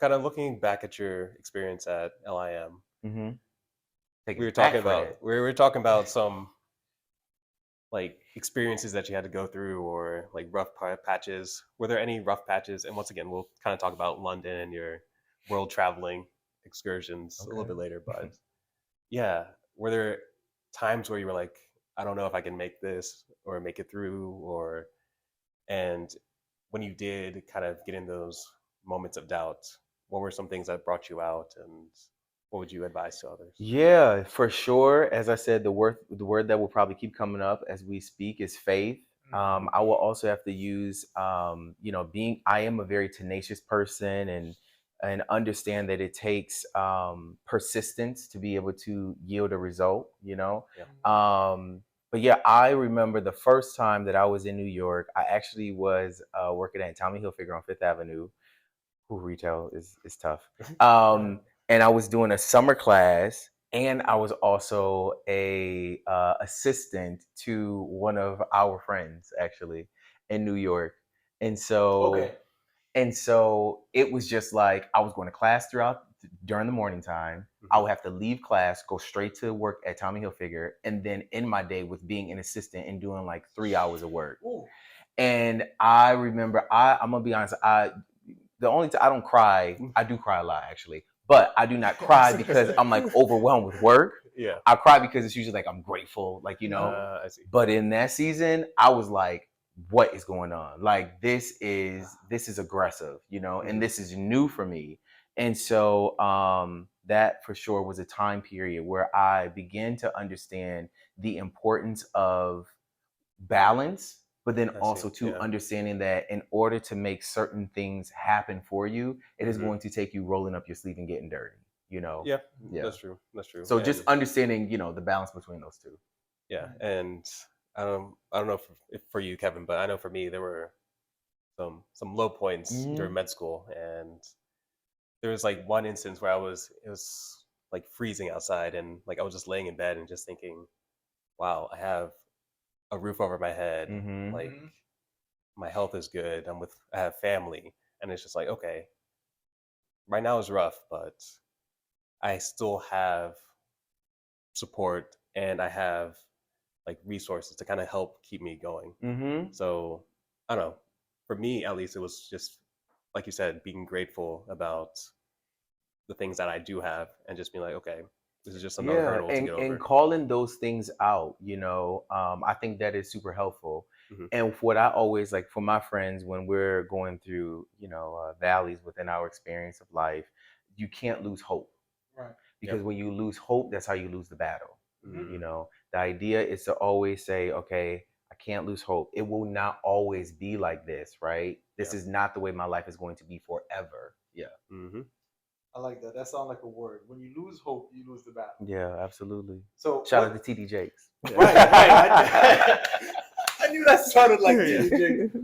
kind of looking back at your experience at LIM, Mm-hmm. we were talking about some like experiences that you had to go through or like patches. Were there any rough patches? And once again, we'll kind of talk about London and your world traveling excursions a little Okay. bit later. But yeah, were there times where you were like, I don't know if I can make this or make it through, or and when you did kind of get in those moments of doubt, what were some things that brought you out, and what would you advise to others? Yeah, for sure. As I said, the word that will probably keep coming up as we speak is faith. I will also have to use, being. I am a very tenacious person, and understand that it takes persistence to be able to yield a result. Yeah. But yeah, I remember the first time that I was in New York. I actually was working at Tommy Hilfiger on Fifth Avenue. Who retail is tough. And I was doing a summer class, and I was also a assistant to one of our friends actually in New York. And so it was just like I was going to class during the morning time. I would have to leave class, go straight to work at Tommy Hilfiger, and then end my day with being an assistant and doing like 3 hours of work. Ooh. And I remember, I'm gonna be honest, the only time I don't cry, I do cry a lot actually, but I do not cry because I'm like overwhelmed with work. Yeah. I cry because it's usually like I'm grateful, like I see. But in that season, I was like, what is going on? Like this is aggressive, and this is new for me. And so that for sure was a time period where I began to understand the importance of balance, but then also understanding that in order to make certain things happen for you, it is going to take you rolling up your sleeve and getting dirty. Yeah, that's true. So just understanding, the balance between those two. Yeah, and I don't know if for you, Kevin, but I know for me there were some low points during med school, and there was like one instance where it was like freezing outside, and like I was just laying in bed and just thinking, wow, I have a roof over my head, like my health is good, I have family, and it's just like, okay, right now is rough, but I still have support and I have like resources to kind of help keep me going. So I don't know. For me, at least, it was just like you said, being grateful about the things that I do have, and just being like, okay, this is just another hurdle to get over. And calling those things out, I think that is super helpful. And what I always like for my friends when we're going through, valleys within our experience of life, you can't lose hope. Right. Because when you lose hope, that's how you lose the battle. The idea is to always say, okay, I can't lose hope. It will not always be like this, right? This is not the way my life is going to be forever. Yeah. I like that. That sounds like a word. When you lose hope, you lose the battle. Yeah, absolutely. So shout out to TD Jakes. Right. I knew that sounded like TD Jakes.